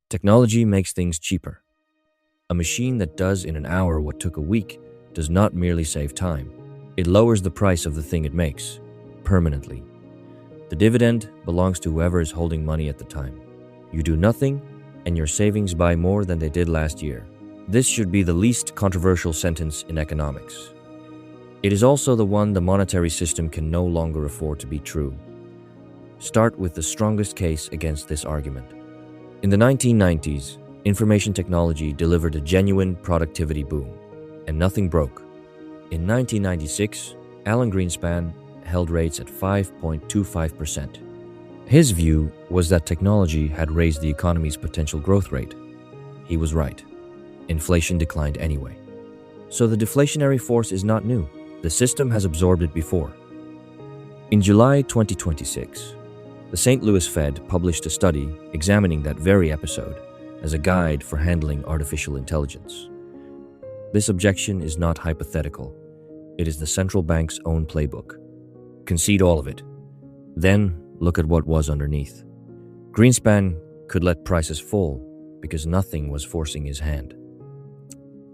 Technology makes things cheaper. A machine that does in an hour what took a week does not merely save time. It lowers the price of the thing it makes, permanently. The dividend belongs to whoever is holding money at the time. You do nothing, and your savings buy more than they did last year. This should be the least controversial sentence in economics. It is also the one the monetary system can no longer afford to be true. Start with the strongest case against this argument. In the 1990s, information technology delivered a genuine productivity boom, and nothing broke. In 1996, Alan Greenspan held rates at 5.25%. His view was that technology had raised the economy's potential growth rate. He was right. Inflation declined anyway. So the deflationary force is not new. The system has absorbed it before. In July 2026, the St. Louis Fed published a study examining that very episode as a guide for handling artificial intelligence. This objection is not hypothetical. It is the central bank's own playbook. Concede all of it. Then look at what was underneath. Greenspan could let prices fall because nothing was forcing his hand.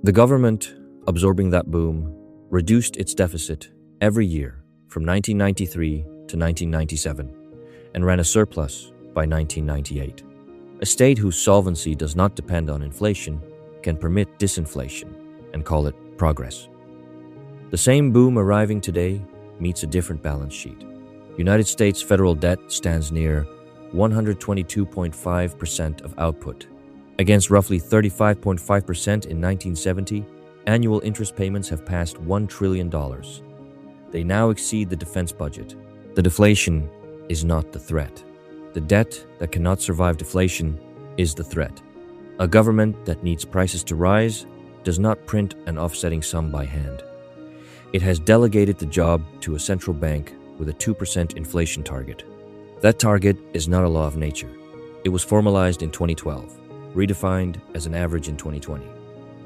The government, absorbing that boom, reduced its deficit every year from 1993 to 1997 and ran a surplus by 1998. A state whose solvency does not depend on inflation can permit disinflation and call it progress. The same boom arriving today meets a different balance sheet. United States federal debt stands near 122.5% of output. Against roughly 35.5% in 1970, annual interest payments have passed $1 trillion. They now exceed the defense budget. The deflation is not the threat. The debt that cannot survive deflation is the threat. A government that needs prices to rise does not print an offsetting sum by hand. It has delegated the job to a central bank with a 2% inflation target. That target is not a law of nature. It was formalized in 2012, redefined as an average in 2020,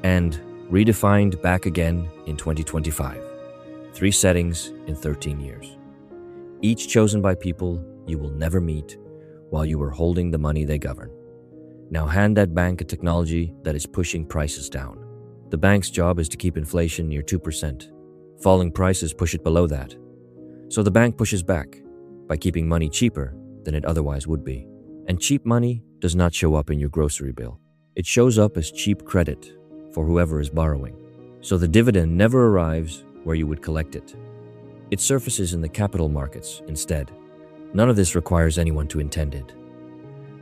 and redefined back again in 2025. 3 settings in 13 years. Each chosen by people you will never meet while you are holding the money they govern. Now hand that bank a technology that is pushing prices down. The bank's job is to keep inflation near 2%. Falling prices push it below that. So the bank pushes back by keeping money cheaper than it otherwise would be. And cheap money does not show up in your grocery bill. It shows up as cheap credit for whoever is borrowing. So the dividend never arrives where you would collect it. It surfaces in the capital markets instead. None of this requires anyone to intend it.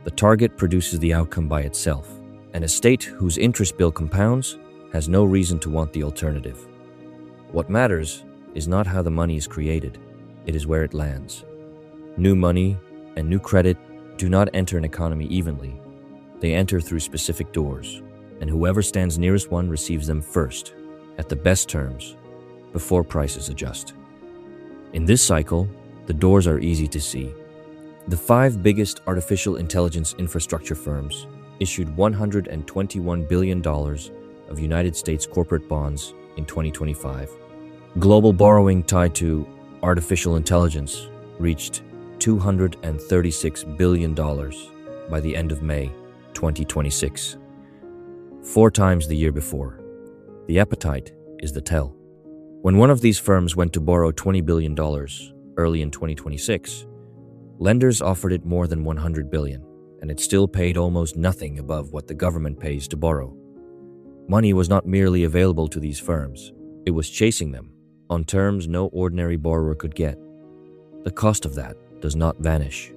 The target produces the outcome by itself, and a state whose interest bill compounds has no reason to want the alternative. What matters is not how the money is created, it is where it lands. New money and new credit do not enter an economy evenly. They enter through specific doors, and whoever stands nearest one receives them first, at the best terms, before prices adjust. In this cycle, the doors are easy to see. The 5 biggest artificial intelligence infrastructure firms issued $121 billion of United States corporate bonds in 2025. Global borrowing tied to artificial intelligence reached $236 billion by the end of May 2026, 4 times the year before. The appetite is the tell. When one of these firms went to borrow $20 billion early in 2026, lenders offered it more than $100 billion, and it still paid almost nothing above what the government pays to borrow. Money was not merely available to these firms, it was chasing them on terms no ordinary borrower could get. The cost of that does not vanish.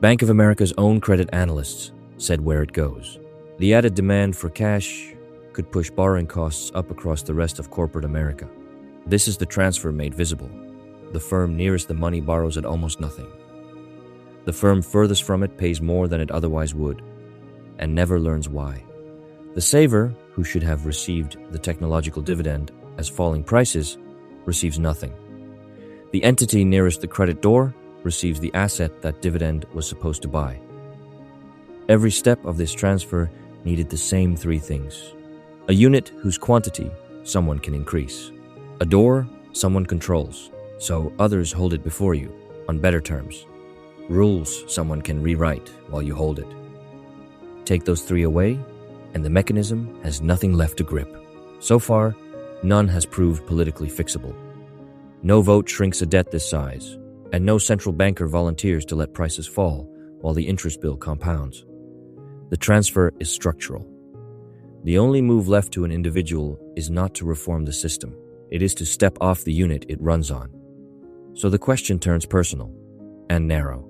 Bank of America's own credit analysts said where it goes. The added demand for cash could push borrowing costs up across the rest of corporate America. This is the transfer made visible. The firm nearest the money borrows at almost nothing. The firm furthest from it pays more than it otherwise would, and never learns why. The saver, who should have received the technological dividend as falling prices, receives nothing. The entity nearest the credit door receives the asset that dividend was supposed to buy. Every step of this transfer needed the same 3 things. A unit whose quantity someone can increase. A door someone controls, so others hold it before you, on better terms. Rules someone can rewrite while you hold it. Take those three away, and the mechanism has nothing left to grip. So far, none has proved politically fixable. No vote shrinks a debt this size, and no central banker volunteers to let prices fall while the interest bill compounds. The transfer is structural. The only move left to an individual is not to reform the system. It is to step off the unit it runs on. So the question turns personal and narrow.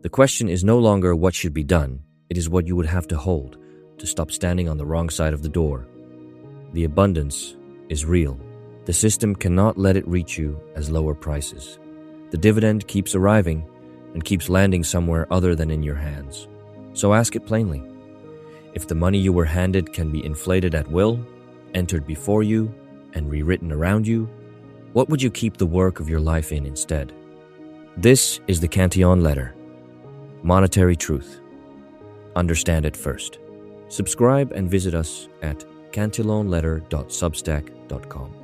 The question is no longer what should be done, it is what you would have to hold to stop standing on the wrong side of the door. The abundance is real. The system cannot let it reach you as lower prices. The dividend keeps arriving and keeps landing somewhere other than in your hands. So ask it plainly. If the money you were handed can be inflated at will, entered before you, and rewritten around you, what would you keep the work of your life in instead? This is the Cantillon Letter. Monetary truth. Understand it first. Subscribe and visit us at cantillonletter.substack.com.